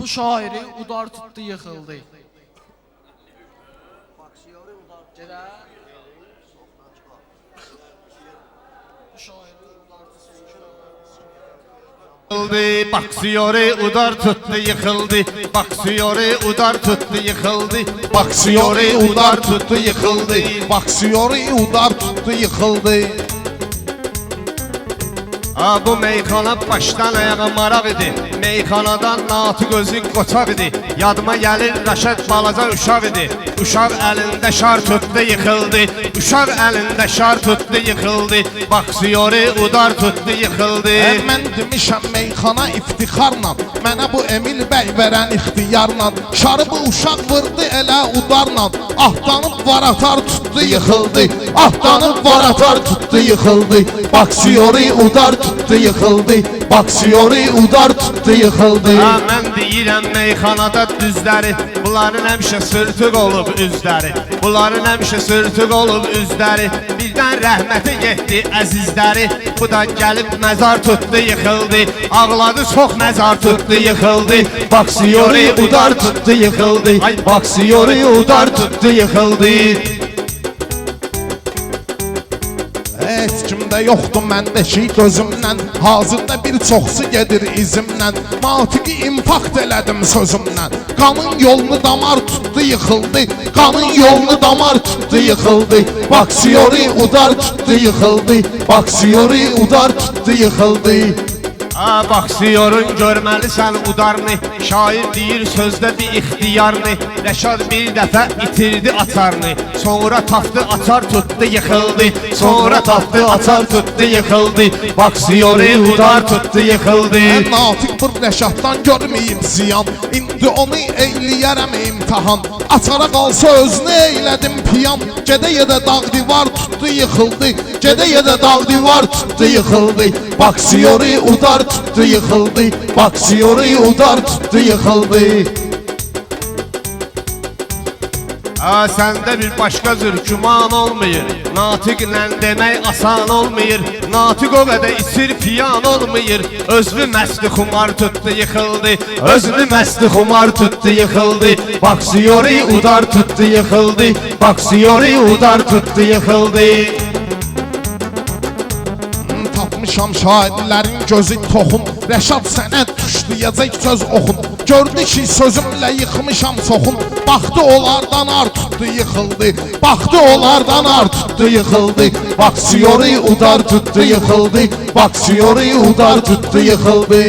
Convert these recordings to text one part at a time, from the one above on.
Bu şairi udar tutdu, yıkıldı. Baksiyori udar tuttu yıkıldı. Baksiyori udar tuttu yıkıldı. Baksiyori udar tuttu yıkıldı. Baksiyori udar tuttu yıkıldı. Bu meyxana başdan ayağa maraq idi. Meyxanadan Natiq özü qoçaq idi. Yadıma gəlir Rəşad balaca uşaq idi. Uşaq əlində şar tutdu yıkıldı. Uşaq əlində şar tutdu yıkıldı. Baksiyori udar tutdu yıkıldı. Mən demişəm meyxana iftixarla. Mənə bu Emil bəy verən ixtiyarla. Şarı bu uşaq vurdu elə udarla. Ahtanıb var atar tutdu yıkıldı. Ahtanıb var atar tutdu yıkıldı. Baksiyori udar tutdu yıkıldı. Baksiyori udar tutdu yıkıldı. Mən deyirəm meyxanada düzləri. Bunların həmişə sürtük olub üzləri. Bunların həmişə sürtük olub üzləri. Birdən rəhməti getdi əzizləri. Bu da gəlib məzar tutdu yıkıldı. Ağladı çox məzar tutdu yıkıldı. Baksiyori udar tutdu yıkıldı. Baksiyori udar tutdu yıkıldı. Heç kimdə yoxdur məndəki gözümlə. Hazırda bir çoxsu gedir izimlə. Natiqi infakt elədim sözümlə. Qanın yolunu damar tutdu yıkıldı. Qanın yolunu damar tutdu yıkıldı. Baksiyori udar tutdu yıkıldı. Baksiyori udar tutdu yıkıldı. Baksiyorun görməlisən udarını. Şair deyir sözdə bir ixtiyarını. Rəşad bir dəfə itirdi açarını. Sonra tapdı açar tutdu yıkıldı. Sonra tapdı açar tutdu yıkıldı. Baksiyori udar tutdu yıkıldı. Natiq bir Rəşaddan görməyib ziyan. İndi onu eyləyərəm imtihan. Açara qalsa özünü eylədim piyan. Gedə-gedə dağ divar tutdu yıkıldı. Gedə-gedə dağ divar tutdu yıkıldı. Baksiyori udar tutdu yıkıldı. Baksiyori udar tutdu yıkıldı. Səndə bir başqa cür güman olmayır. Natiqlə demək asan olmayır. Natiq o qədər içir piyan olmayır. Özünü məsti xumar tutdu yıkıldı. Özünü məsti xumar tutdu yıkıldı. Baksiyori udar tutdu yıkıldı. Baksiyori udar tutdu yıkıldı. Tapmışam şairlərin gözü toxum. Rəşad sənə düşdüyəcək söz oxun. Gördü ki sözümlə yıxmışam soxun. Baxdı onlardan ar tutdu yıkıldı. Baxdı onlardan ar tutdu yıkıldı. Baksiyori udar tutdu yıkıldı. Baksiyori udar tutdu yıkıldı.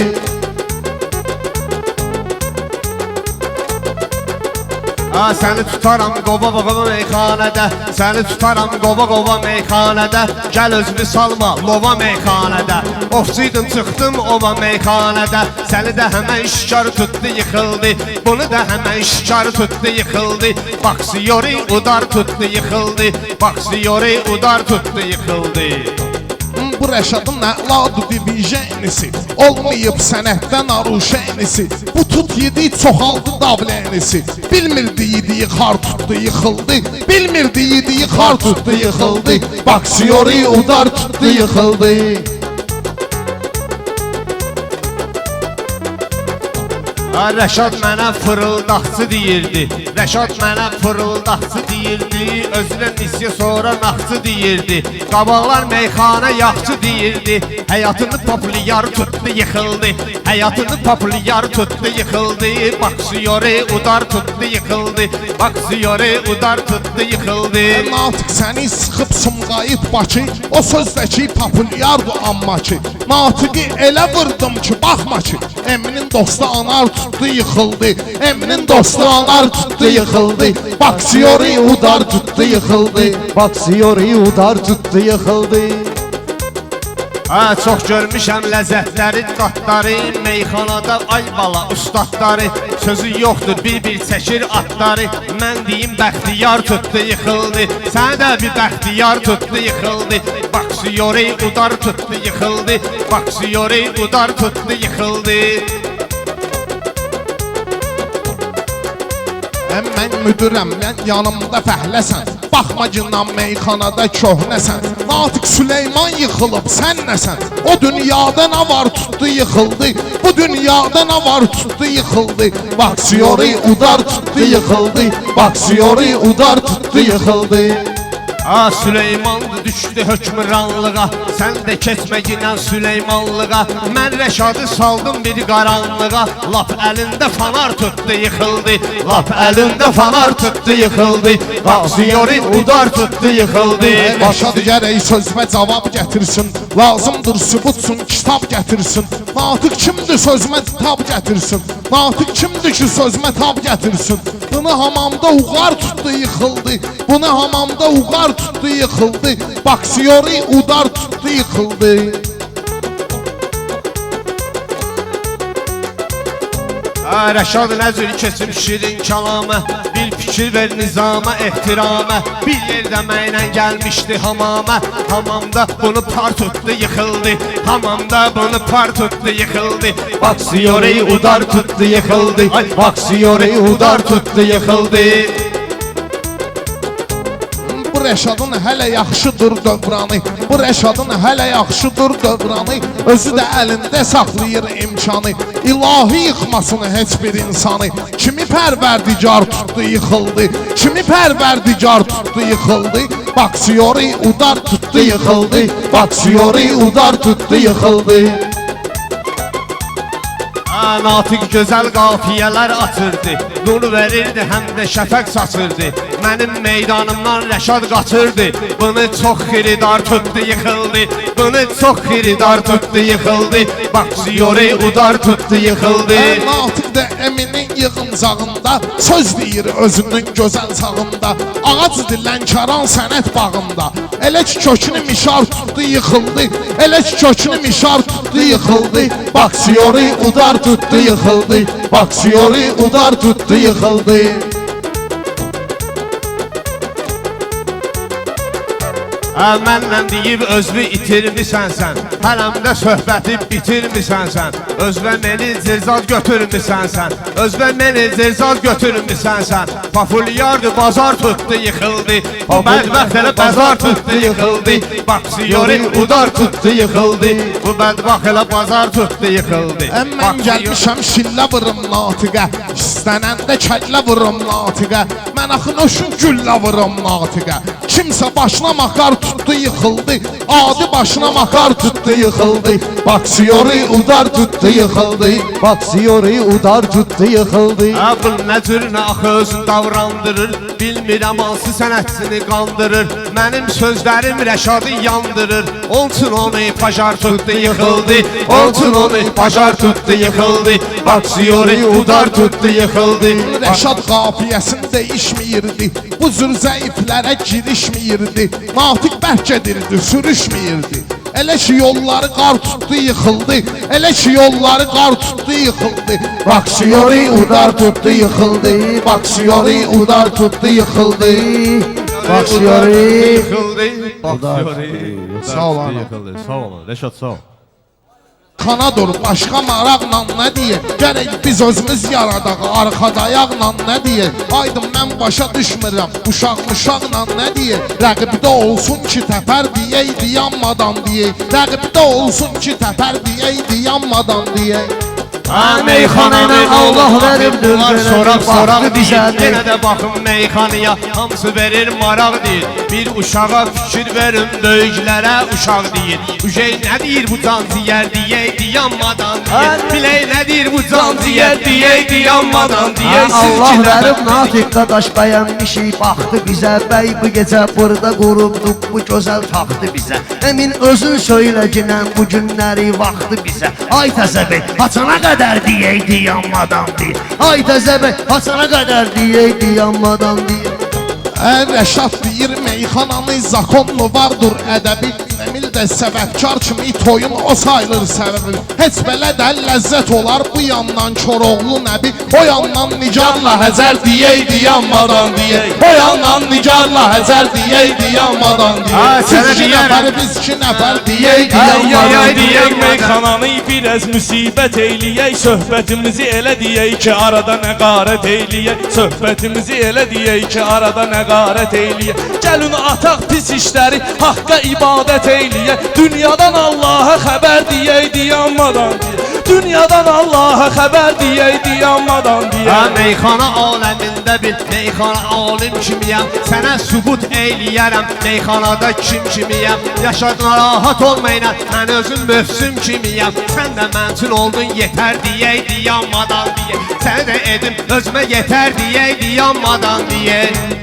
Səni tutaram qova-qova meyxanədə. Səni tutaram qova-qova meyxanədə. Gəl özünü salma lova meyxanədə. Ofçuydun çıxdım ova meyxanədə. Səni də həmən şikar tutdu yıkıldı. Bunu da həmən şikar tutdu yıkıldı. Baksiyori udar tutdu yıkıldı. Baksiyori udar tutdu yıkıldı. Bu Rəşadın əladı divijenisi. Olmayıb sənətdən aruşenisi. Bu tut yedi çoxaldı davlenisi. Bilmirdi yediyi xar tutdu yıkıldı. Bilmirdi yediyi xar tutdu yıkıldı. Baksiyori udar tutdu yıkıldı. Rəşad mənə fırıldaqçı deyirdi. Rəşad mənə fırıldaqçı deyirdi. Özünə nisyə sonra naxçı deyirdi. Qabaqlar meyxana yaxçı deyirdi. Həyatını populyar tutdu yıkıldı. Həyatını populyar tutdu yıkıldı. Baksiyori udar tutdu yıkıldı. Baksiyori udar tutdu yıkıldı. Natiq səni sıxıb sumqayıt Bakı. O sözdəki populyardı amma ki. Natiqi elə vırdım ki baxma ki. Eminin dostu anar tutdu yıkıldı. Eminin dostu anar tutdu yıkıldı. Baksiyori udar tutdu yıkıldı. Baksiyori udar tutdu yıkıldı. Çox görmüşəm ləzzətləri, dadları. Meyxanada ay bala ustadları. Sözü yoxdur bir-bir çəkir atları. Mən deyim bəxtiyar tutdu yıkıldı. Səni də bir bəxtiyar tutdu yıkıldı. Baksiyori udar tutdu yıkıldı. Baksiyori udar tutdu yıkıldı. Mən müdürəm, mən yanımda fəhləsən. Baxma gündən meyxanada köhnəsən. Natiq Süleyman yıxılıb, sən nəsən? O dünyada nə var tutdu yıxıldı. Bu dünyada nə var tutdu yıxıldı. Baksiyori udar tutdu yıxıldı. Baksiyori udar tutdu yıxıldı. Süleymandı düşdü hökmranlığa. Sən də keçmə ginən Süleymanlığa. Mən Rəşadı saldım bir qaranlığa. Lap əlində fanar tutdu yıxıldı. Lap əlində fanar tutdu yıxıldı. Baksiyori udar tutdu yıxıldı. Rəşad gərək sözmə cavab gətirsin. Lazımdır sübutsun kitab gətirsin. Natiq kimdir sözmə tab gətirsin. Natiq kimdir ki sözmə tab gətirsin. Bunu hamamda uğar tutdu yıxıldı. Bunu hamamda uğar tutdu yıxıldı. Baksiyori udar tutdu yıxıldı. Rəşad nəzir keçib şirin kəlamə. Bir fikir ver nizamə, ehtiramə. Bir yerdə mənlə gəlmişdi hamamə. Hamamda bunu par tutdu yıxıldı. Hamamda bunu par tutdu yıxıldı. Baksiyori udar tutdu yıxıldı. Baksiyori udar tutdu yıxıldı. Bu Rəşadın hələ yaxşıdır dövranı. Bu Rəşadın hələ yaxşıdır dövranı. Özü də əlində saxlayır imkanı. İlahi yıxmasını heç bir insanı. Kimi pərverdigar tutdu yıxıldı. Kimi pərverdigar tutdu yıxıldı. Baksiyori udar tutdu yıxıldı. Baksiyori udar tutdu yıxıldı. Natiq gözəl qafiyələr atırdı. Nur verirdi, həm də şəfəq saçırdı. Mənim meydanımdan Rəşad qaçırdı. Bunu çox xiridar tutdu yıxıldı. Bunu çox xiridar tutdu yıxıldı. Baksiyori udar tutdu yıxıldı. Natiq də Eminin yığıncağında söz deyir özünün gözəl sağında. Ağac dilən Kəran sənət bağında. Elə ki kökünü mişar tutdu yıxıldı. Elə ki kökünü mişar tutdu yıxıldı. Baksiyori udar tutdu yıxıldı. Baksiyori udar tutdu yıxıldı. Mənlə deyib özünü itirmisən sən. Hələmdə söhbəti bitirmisən sən. Özvə məni zirzad götürmüsən sən. Özvə məni zirzad götürmüsən sən. Pafulyardı bazar tutdu yıxıldı. O bədbəxt elə bazar tutdu yıxıldı. Baksiyori udar tutdu yıxıldı. Bu bədbəxt elə bazar tutdu yıxıldı. Mən gəlmişəm şillə vurum Natiqə. İstənəndə kəllə vurum Natiqə. Mən axı noşun güllə vurum Natiqə. Kimsə başına makar tutdu yıxıldı. Adi başına makar tutdu yıxıldı. Baksiyori udar tutdu yıxıldı. Baksiyori udar tutdu yıxıldı. Bu nə cür nə axı özün davrandırır. Bilmirəm hansı sənətçini qandırır. Mənim sözlərim Rəşadı yandırır. Olsun onu pajar tutdu yıxıldı. Olsun onu pajar tutdu yıxıldı. Baksiyori udar tutdu yıxıldı. Rəşad qafiyəsini dəyişməyirdi. Bu cür zəiflərə girişməyirdi. Natiq bərk edirdi, sürüşməyirdi. Elə ki yolları qar tutdu yıxıldı. Elə ki yolları qar tutdu yıxıldı. Baksiyori udar tutdu yıxıldı. Baksiyori udar tutdu yıxıldı. Baksiyori yıxıldı. Baksiyori Sağ ol ana. Sağ olun Rəşad sağ ol. Kana dur başqa maraqla nə deyək? Gərək biz özümüz yaradaq arxada ayaqla nə deyək? Aydın mən başa düşmürəm uşaq-muşaqla nə deyək? Rəqibdə olsun ki təpər deyək yanmadan deyək. Rəqibdə olsun ki təpər deyək yanmadan deyək. Meyxana ilə Allah verib dürgənə. Soraq bizə yenə də baxın meyxanaya. Hamısı verir maraq deyir. Bir uşağa fikir verin böyüklərə uşaq deyir. Ujey nə deyir bu can ciyər deyək yanmadan deyir. Bilək nə deyir bu can ciyər deyək yanmadan deyək. Allah verib Natiq qadaş bəyənmişik. Baxdı bizə bəy bu gecə burada qurubduq bu gözəl taxtı bizə. Emin özün söylə ginən bu günləri vaxtı bizə. Ay təzəbəy haçana qədər deyəydi yanmadan deyir. Ay təzəbəy haçana qədər deyəydi yanmadan deyir. Rəşad deyir meyxananın zakonlu vardır ədəbi. Emin Emil də səbətkar kimi toyun o sayılır səbəbi. Heç belə də ləzzət olar bu yandan Koroğlu nəbi, o yandan Nigarla Həzər deyəydi yanmadan deyək. O yandan Nigarla Həzər deyəydi yanmadan deyək. Siz iki nəfər, biz iki nəfər deyəydi yanmadan deyək. Meyxananı biraz müsibət eyləyək, söhbətimizi elə deyək ki, arada nəqarət eyləyək. Söhbətimizi elə deyək ki, arada nəqarət eyləyək. Gəlin ataq pis işləri, haqqa ibadət eyləyək. Dünyadan Allaha xəbər deyəydi yanmadan deyək. Dünyadan Allaha xəbər deyəydi yanmadan deyək. Meyxana aləmində bil, meyxana alim kimiyəm, sənə sübut eyləyərəm, meyxanada kim kimiyəm. Yaşadına rahat olmayla, mən özüm mövsüm kimiyəm. Sən də mənçin oldun, yetər deyəydi yanmadan deyək. Səni də edim, özümə yetər deyəydi yanmadan deyək.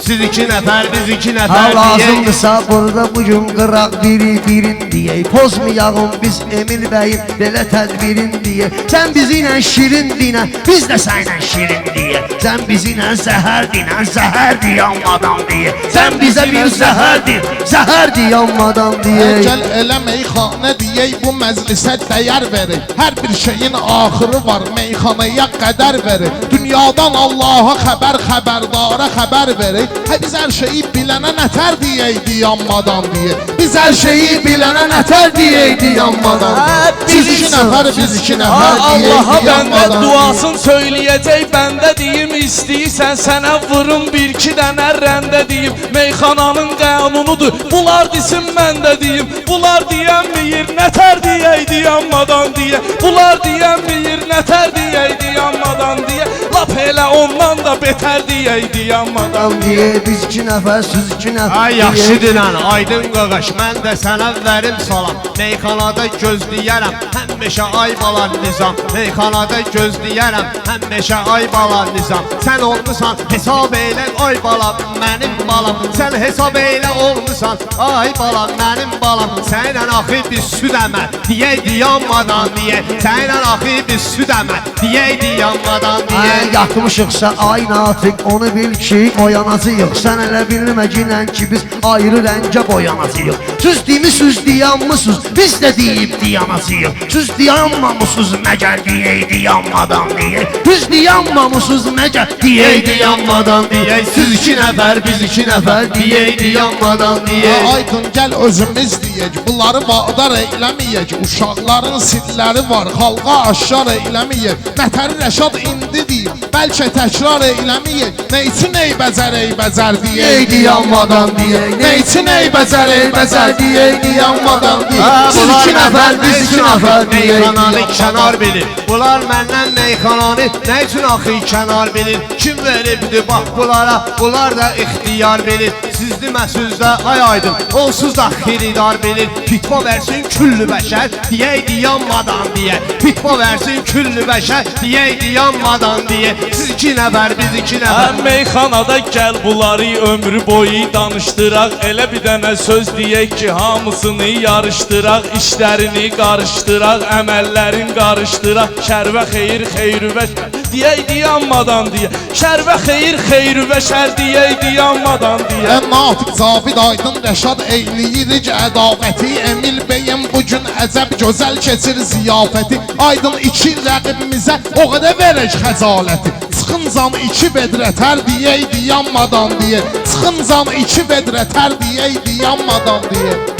Siz iki nəfər, biz iki nəfər deyək. Lazımdırsa burada bugün qıraq birin deyək. Pozmayalım biz Emil bəyin belə tədbirin deyək. Sən bizi ilə şirin dinə, biz də sənlə şirin deyək. Sən bizi ilə zəhər dinə, zəhər diyanmadan deyək. Sən bizə bir zəhər diyanmadan deyək. Gəl elə meyxanə deyək, bu məclisə dəyər verir. Hər bir şeyin axırı var, meyxanaya qədər verir. Dünyadan Allaha xəbər, xəbərdara xəbər verir. Biz hər şeyi bilənə nətər deyəydi yanmadan deyək. Biz hər şeyi bilənə nətər deyəydi yanmadan deyək. Siz iki nəfər, biz iki nəfər Allaha deyəydi bəndə yanmadan deyək. duasın söyləyəcək, bəndə deyim istəyirsən sənə vurun bir iki dənə rəndə deyim. Meyxananın qənunudur, bunlar desin mən də deyim. Bunlar deyənməyir, nətər deyəydi yanmadan deyək. Bunlar deyənməyir, nətər deyəydi yanmadan deyək. Lap elə ondan da betər deyəydi yanmadan deyək. Biz iki nəfər, siz iki nəfər. Ay yaxşı dilən, aydın qaqaş, mən də sənə verim salam. Meyxanada gözləyərəm, həmişə ay balar nizam. Meyxanada gözləyərəm, həmişə ay balar nizam. Sən olmusan, hesab elə ay balam, mənim balam. Sən hesab elə olmusan, ay balam, mənim balam. Sənlə axı biz süd əməl, deyəydi yanmadan deyək. Sənlə axı biz süd əməl, deyəydi yanmadan deyək. Yatmışıqsa ay natiq, onu bil ki oyanacaq. Sən elə bilməcəklə ki biz ayrı rəngə boyanacaq. Süz demisiniz dayanmısınız, biz də deyib dayanacaq. Süz dayanmamışsınız məgər deyəydi yanmadan deyək. Süz dayanmamışsınız məgər deyəydi yanmadan deyək. Siz iki nəfər, biz iki nəfər deyəydi yanmadan deyək. Aydın gəl özümüz deyək, bunları vadar eyləməyək. Uşaqların silləri var, xalqa aşkar eyləməyək. Nətəri Rəşad indi deyib, bəlkə təkrar eyləməyək. Nə üçün eybəcər deyəydi yanmadan deyək. Nə üçün eybəcər deyəydi yanmadan deyək. Siz iki nəfər, biz iki nəfər deyək. Meyxananı kənar bilir. Bunlar məndən meyxananı nə üçün axı kənar bilir? Kim veribdi bax bunlara, bunlar da ixtiyar bilir. Sizdi məsüzdə ay aydın, onsuz da xiridar bilir. Fitva versin küllü bəşər, deyəydi yanmadan deyək. Fitva versin küllü bəşər, deyəydi yanmadan deyək. Siz iki nəfər, biz iki nəfər. Meyxanada gəl bunları ömrü boyu danışdıraq. Elə bir dənə söz deyək ki, hamısını yarışdıraq. İşlərini qarışdıraq, əməllərin qarışdıraq. Şərvə xeyir, xeyri və şər deyəydi yanmadan deyək. Şərvə xeyir, xeyri və şər deyəydi yanmadan deyək. Natiq Cavid Aydın Rəşad eyləyirik ədavəti. Emil bəyim bugün əcəb gözəl keçir ziyafəti. Aydın iki rəqibimizə o qədər verək xəcaləti. Çıxın zam iki vedrə tər deyəydi yanmadan deyək. Çıxın zam iki vedrə tər deyəydi yanmadan deyək.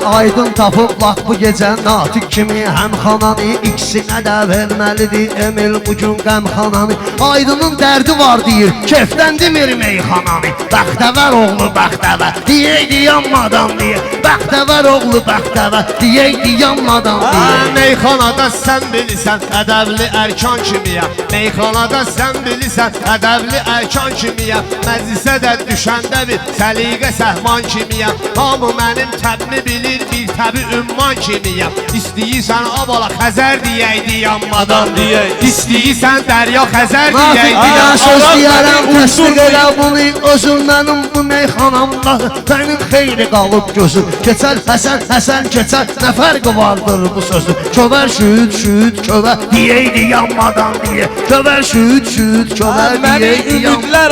Aydın tapıb laq bu gecə natiq kimi həmxananı iksinə də verməlidir Emil bugün qəmxananı. Aydının dərdi var deyir, kefdən demir meyxananı. Bəxtəvər oğlu bəxtəvər, deyəydi yanmadan deyək. Bəxtəvər oğlu bəxtəvər, deyəydi yanmadan deyək. Meyxanada sən bilirsən, ədəbli ərkan kimiyəm. Meyxanada sən bilirsən, ədəbli ərkan kimiyəm. Məclisə də düşəndə bir səliqə səhman kimiyəm. Hamı mənim təbmi bilir bir təbi ümman kimiyəm. İstəyirsən abala Xəzər deyəydi yanmadan deyək. İstəyirsən Dərya Xəzər Nafiq deyəydi. bir daha söz deyərəm, təsdiq elə bunu özüm mənim bu meyxanamda. Mənim xeyri qalıb gözüm. Keçər Həsən, Həsən keçər, nə fərqi vardır bu sözün? Kövər şüd, şüd, kövər deyəydi yanmadan deyə. Kövər şüd, şüd, kövər Məni deyəydi yanmadan. ümidlər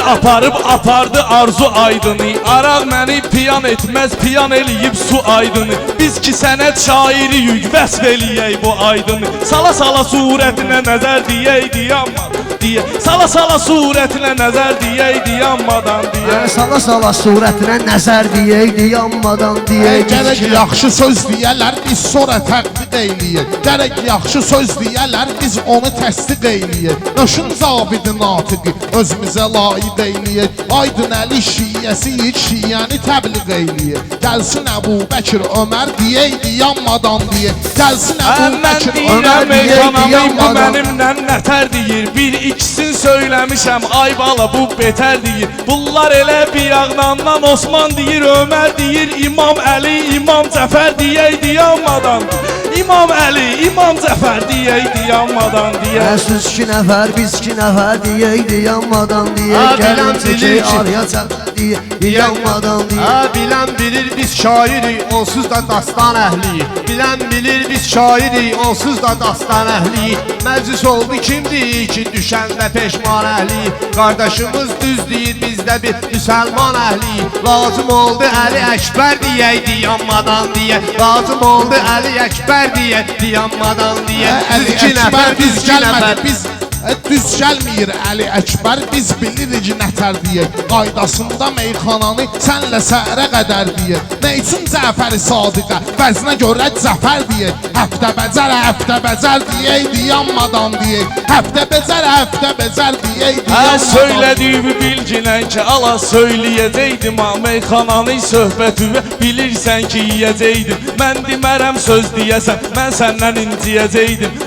apardı arzu aydını. Araq məni piyan etməz, piyan eləyib su aydını. Biz ki sənət şairiyik, vəsf eləyək bu aydını. Sala surətinə nəzər deyəydi yanmadan deyə. Sala surətinə nəzər deyəydi yanmadan deyə. Sala surətinə nəzər deyəydi yanmadan deyə. Gərək yaxşı söz deyələr, biz sonra təqdiq eyləyək. Gərək yaxşı söz deyələr, biz onu təsdiq eyləyək. Nöşün zabidi natiqi özümüzə layiq eyləyək. Aydın Əli şiyyəsiyik, şiyyəni təbliğ eyləyək. Gəlsin Əbu Bəkir Ömər deyəydi yanmadan deyək. Gəlsin Əbu Mən Bəkir Ömər deyirəm deyəydi meyxanamı bu yanmadan. mənimlə nətər deyir. Bir ikisini söyləmişəm, ay bala bu betər deyir. Bunlar elə biyağdandan Osman deyir, Ömər deyir, İmam Əli, İmam Cəfər deyəydi yanmadan. İmam Əli, İmam Cəfər deyəydi yanmadan deyə. Siz iki nəfər, biz iki nəfər deyəydi yanmadan deyə. Gəlin çəkək araya çəpər deyəydi yanmadan deyə. Bilən bilir biz şairik, onsuz da dastan əhliyik. Bilən bilir biz şairik, onsuz da dastan əhliyik. Məclis oldu kim deyir ki, düşəndə peşman əhliyik. Qardaşımız düz deyir, bizdə bir müsəlman əhliyik. Lazım oldu Əli Əkbər deyəydi yanmadan deyə. Lazım oldu Əli Əkbər deyəydi yanmadan deyə. Əli Əkbər biz gəlmədik, biz düz gəlməyir Əli Əkbər, biz bilirik nətər deyək. Qaydasında meyxananı sənlə səhərə qədər deyək. Nə üçün Cəfəri Sadiqə vəznə görə Cəfər deyək. Həftə bəcər deyəydi yanmadan deyək. Həftə bəcər deyəydi yanmadan. Söylədiyimi bilginən ki, ala söyləyəcəkdim. Meyxananı söhbəti bilirsən ki, yiyəcəkdim. Mən demərəm söz deyəsən, mən səndən inciyəcəkdim.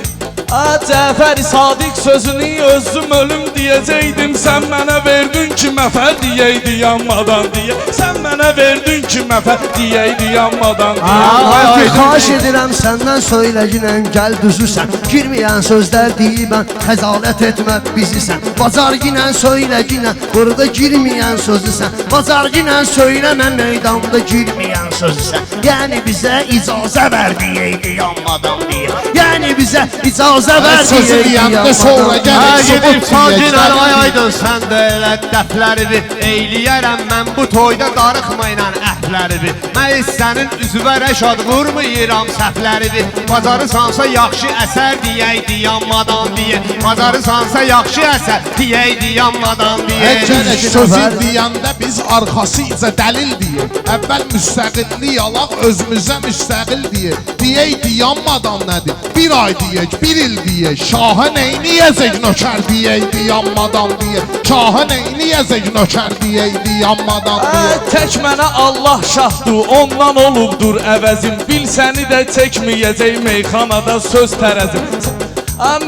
Cəfəri Sadiq sözünü özüm ölüm deyəcəkdim. Sən mənə verdin ki, məfər deyəydi yanmadan deyə. Sən mənə verdin ki, məfər deyəydi yanmadan deyə. Xahiş edirəm səndən söyləginən gəl düzüsən. Girməyən sözlər deyibən, xəzalət etmə bizisən. Bacarginən söyləginən, burada girməyən sözüsən. Bacarginən söyləmə meydanda girməyən sözüsən. Yəni bizə icazə ver deyəydi yanmadan deyə. Yəni bizə icazə ver Sözü deyəndə sonra gələk Gedib subut sakin deyək. ay aydın sən də elə dəfləridir. Eyləyərəm mən bu toyda darıxmayla əhləridir. Mən sənin üzvə rəşad vurmayıram səhvləridir. Bacarırsansa yaxşı əsər deyəydi yanmadan deyə. Bacarırsansa yaxşı əsər deyəydi yanmadan deyə. Gərək sözü deyəndə biz arxasıca dəlil deyək. Əvvəl müstəqillik alaq, özümüzə müstəqil deyək. Deyəydi yanmadan nədir? Bir ay deyək, bir il deyək. Şaha neyniyəcək nökər deyəydi yanmadan deyək. Şaha neyniyəcək nökər deyəydi yanmadan deyək. Tək mənə Allah şahdır, ondan olubdur əvəzim. Bil səni də çəkməyəcək meyxanada söz tərəzim.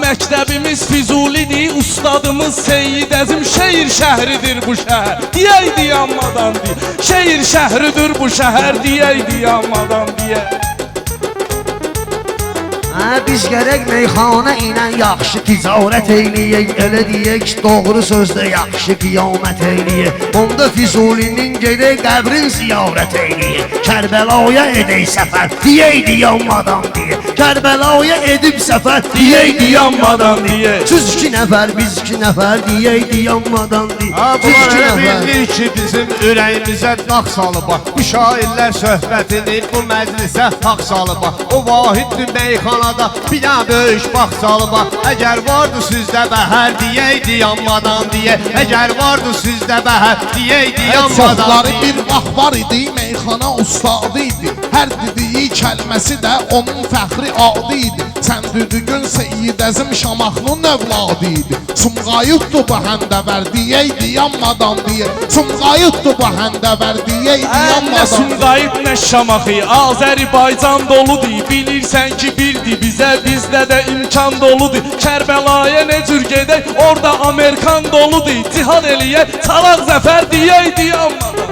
Məktəbimiz Füzulidir, ustadımız Seyyid Əzim. Şehir şəhridir bu şəhər, deyəydi yanmadan deyə. Şehir şəhridir bu şəhər, deyəydi yanmadan deyə. Biz gərək meyxana ilə yaxşı ticarət eyləyək. Elə deyək, doğru sözdə yaxşı qiyamət eyləyək. Onda Füzulinin gedək qəbrin ziyarət eyləyək. Kərbəlaya edək səfər, deyəydi yanmadan deyə. Kərbəlaya edib səfər, deyəydi yanmadan deyə. Siz iki nəfər, biz iki nəfər, deyəydi yanmadan deyə. Bunlar elə bildir ki, bizim ürəyimizə dağ salıbaq. Bu şairlər söhbətini bu məclisə haqq salıbaq. O vahiddir meyxanada bir dənə böyük bax salıbaq. Əgər vardı sizdə bəhər deyəydi yanmadan deyə. Əgər vardı sizdə bəhər deyəydi yanmadan Çoxları deyə. bir vaxt var idi, meyxana ustadı idi. Hər dediyi kəlməsi də onun fəxri adı idi. Sən düdügün Seyyid Əzim Şamaxının övladı idi. Sumqayıtdı bu həndəvər deyəydi yanmadan deyə. Sumqayıtdı bu həndəvər deyəydi Nə yanmadan deyə. Sumqayıt, nə Şamaxı, Azərbaycan doludur. Bilirsən ki, birdir bizə, bizdə də imkan doludur. Kərbəlaya nə cür gedək, orada Amerikan doludur. Cihad eləyək, çalaq zəfər deyəydi yanmadan.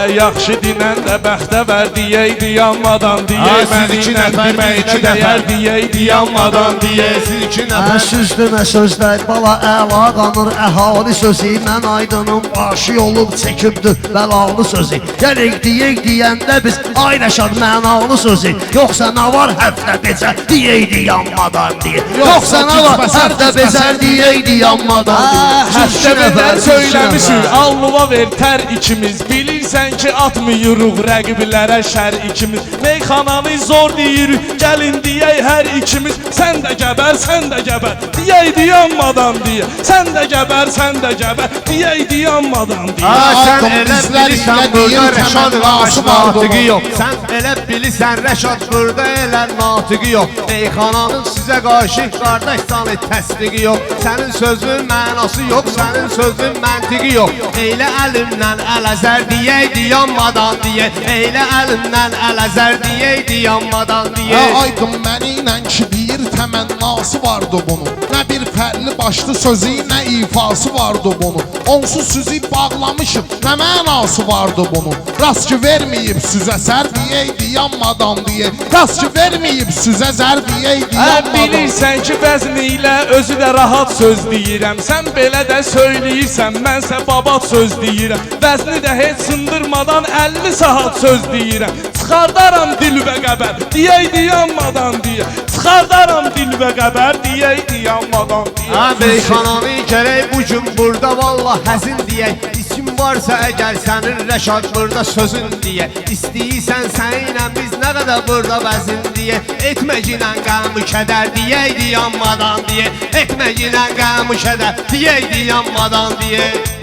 Yaxşı dinəndə bəxtə vər deyəydi yanmadan deyək. Siz iki nəfər, Mənimlə dəyər deyəydi yanmadan deyək. Siz iki Nə nəfər. süzdür, nə sözlər, bala əla qanır əhali sözü. Mən aydınım, aşi olub çəkibdir bəlalı sözü. Gələk deyək deyəndə biz ay Rəşad mənalı sözü. Yoxsa nə var həftə becər deyəydi yanmadan deyək. Yoxsa nə var həftə becər deyəydi yanmadan deyək. Həftə qədər söyləmişik, allıva ver tər ikimiz. Bilirsən ki atmıyırıq rəqiblərə şər ikimiz. Meyxananı zor deyirik, gəlin deyək hər ikimiz. Sən də gəbər, sən də gəbər, deyəydi yanmadan deyək. Sən də gəbər, sən də gəbər, deyəydi yanmadan deyək. Sən elə bilirsən burada Rəşad qarşı natiqi yox. Sən elə bilirsən Rəşad burada elə natiqi yox. Meyxananın sizə qarşı qardaş sanı təsdiqi yox. Sənin sözün mənası yox, sənin sözün məntiqi yox. Eylə əlimdən ələzər deyəydi yanmadan deyək. Eylə əlimdən ələzər deyəydi yanmadan deyək. Aydın mənimlə ki deyir təmənnası vardı bunun. Nə bir fərli başlı sözü, nə ifası vardı bunun. Onsuz sizi bağlamışım, nə mənası vardı bunun. Rast ki verməyib sizə sər deyəydi yanmadan deyək. Rast ki verməyib sizə zər deyəydi yanmadan. Bilirsən ki vəzni ilə özü də rahat söz deyirəm. Sən belə də söyləyirsən, mənsə babat söz deyirəm. Vəzni də heç sındırmadan 50 saat söz deyirəm. Çıxardaram dil və qəbər, deyəydi yanmadan deyək. Çıxardaram dil və qəbər, deyəydi yanmadan deyək. Meyxananı gərək bu gün burada vallah həzin deyək. İsim varsa əgər sənin Rəşad burada sözün deyək. İstəyirsən səninlə biz nə qədər burada vəzin deyək. Etməginlə qəmi kədər deyəydi yanmadan deyək. Etməginlə qəmi kədər deyəydi yanmadan deyək.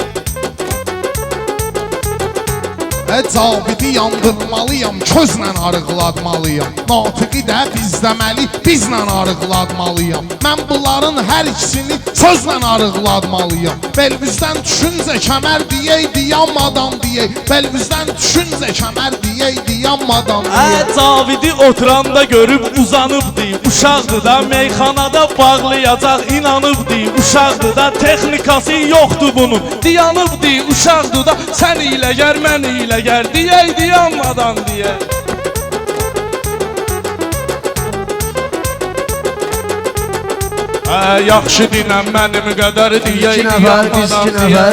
Cavidi yandırmalıyam, közlə arıqlatmalıyam. Natiqi də bizləməli, bizlə arıqlatmalıyam. Mən bunların hər ikisini sözlə arıqlatmalıyam. Belvizdən düşüncə kəmər deyəydi yanmadan deyək. Belvizdən düşüncə kəmər deyəydi yanmadan deyək. Cavidi oturanda görüb uzanıbdı. Uşaqdı da meyxanada bağlayacaq inanıbdı. Uşaqdı da texnikası yoxdu bunun. Dayanıbdı uşaqdı da sən ilə gər mən ilə gər deyəydi yanmadan deyək. Yaxşı dinən mənim qədər deyəydi yanmadan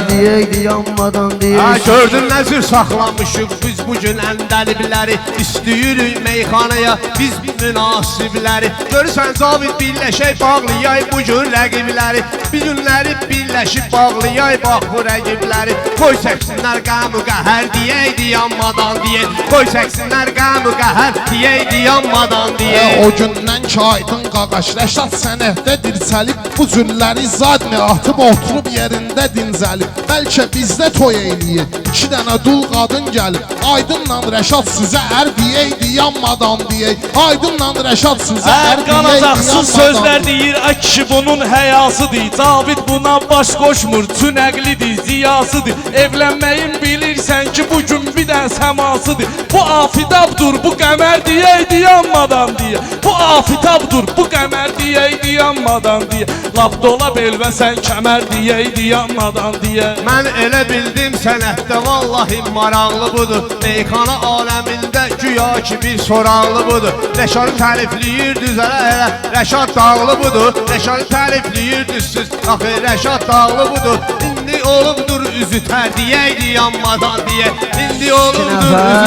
deyəydi yanmadan deyək. Gördün nə cür saxlamışıq biz bugün əndəlibləri. İstəyirik meyxanaya biz münasibləri. Görürsən Cavid birləşək bağlayay bugün rəqibləri. Bir günləri birləşib bağlayay bax bu rəqibləri. Qoy çəksinlər qəmu qəhər deyəydi yanmadan deyək. Qoy çəksinlər qəmu qəhər deyəydi yanmadan deyək. O gündən ki aydın qaqaş Rəşad sənətdə dirçəlib. Bu cürləri zadni atıb oturub yerində dincəlib. Bəlkə bizdə toy eləyir, 2 dənə dul qadın gəlib. Aydınla Rəşad sizə ər deyəydi yanmadan deyək. Aydınla Rəşad sizə ər deyəydi qanacaqsız sözlər deyir, ay kişi bunun həyasıdır. Cavid buna baş qoşmur, çünəqlidir, ziyasıdır. Evlənməyin bilirsən ki bugün bir dən səmasıdır. Bu afidabdur, bu qəmər deyəydi yanmadan deyək. Bu afidabdur, bu qəmər deyəydi yanmadan deyək. Lap dola belvə sən kəmər deyəydi yanmadan deyək. Mən elə bildim sənətdə vallahi maraqlı budur. Meyxana aləmində güya ki bir soraqlı budur. Rəşad tərifləyir düzələ elə Rəşad dağlı budur. Rəşad tərifləyir düzsüz axı Rəşad dağlı budur. İndi olubdur üzü tər deyəydi yanmadan deyək. İndi olubdur üzü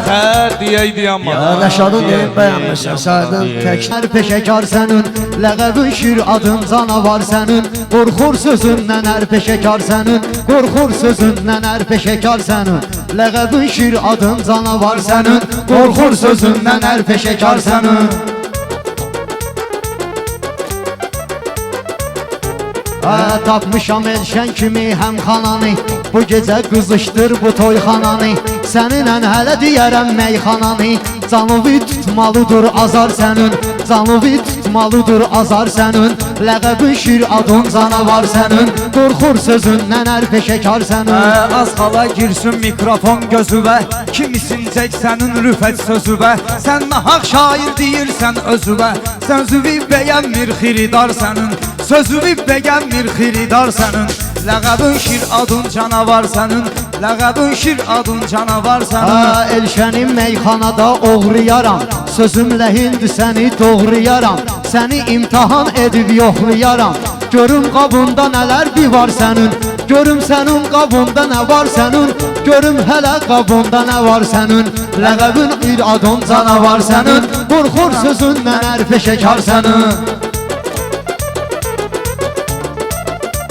Tər deyəydi yanmadan. Rəşadın deyib bəyənmirsən sədin. Təkər peşəkar sənin, ləqəbin şir adın canavar sənin. Qorxur sözündən ər peşəkar sənin. Qorxur sözündən ər peşəkar sənin. Ləqəbin şir adın canavar sənin. Qorxur sözündən ər peşəkar sənin. Tapmışam elşən kimi həmxananı. Bu gecə qızışdır bu toyxananı. Səninlə hələ deyərəm meyxananı. Canovi tutmalıdır azar sənin. Canovi tutmalıdır azar sənin. Ləqəbin şir adın canavar sənin. Qorxur sözündən ər peşəkar sənin. Az xala girsin mikrofon gözüvə. Kimisin çək sənin rüfət sözüvə. Sən nahaq şair deyirsən özüvə. Sözüvi bəyənmir xiridar sənin. Sözüvi bəyənmir xiridar sənin. Ləqəbin şir adın canavar sənin Ləqəbin şir adın canavar sənin Elşənin meyxanada oğruyaram Sözümlə hindi səni doğruyaram Səni imtihan edib yoxlayaram Görüm qabında nələr bir var sənin Görüm sənin qabında nə var sənin Görüm hələ qabında nə var sənin Ləqəbin bir adın canavar sənin Qorxur sözündən hər peşəkar sənin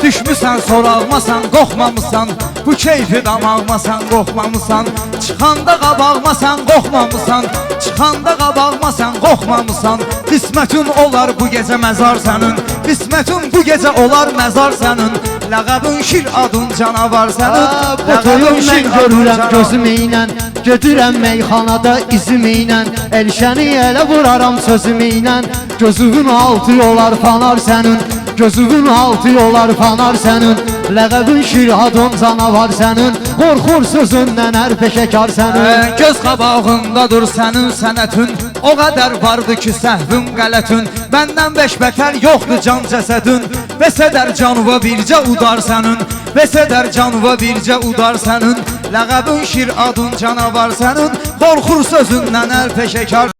Düşmüsən sorağma sən qorxmamısan Bu keyfi damağma sən qorxmamısan Çıxanda qabağma sən qorxmamısan Çıxanda qabağma sən qorxmamısan Qismətin olar bu gecə məzar sənin Qismətin bu gecə olar məzar sənin Ləqəbin şir adın canavar sənin Bu toyun mən görürəm gözüm ilə Gedirəm meyxanada izim ilə Elşəni elə vuraram sözüm ilə Gözünün altı olar fanar sənin Gözünün altı olar fanar sənin Ləqəbin şir adın canavar sənin Qorxur sözündən hər peşəkar sənin Göz qabağında dur sənin sənətin O qədər vardı ki səhvin qələtün Məndən beş bətər yoxdur can cəsədin Bəsədər canıva bircə udar sənin Bəsədər canıva bircə udar sənin Ləqəbin şir adın canavar sənin Qorxur sözündən hər peşəkar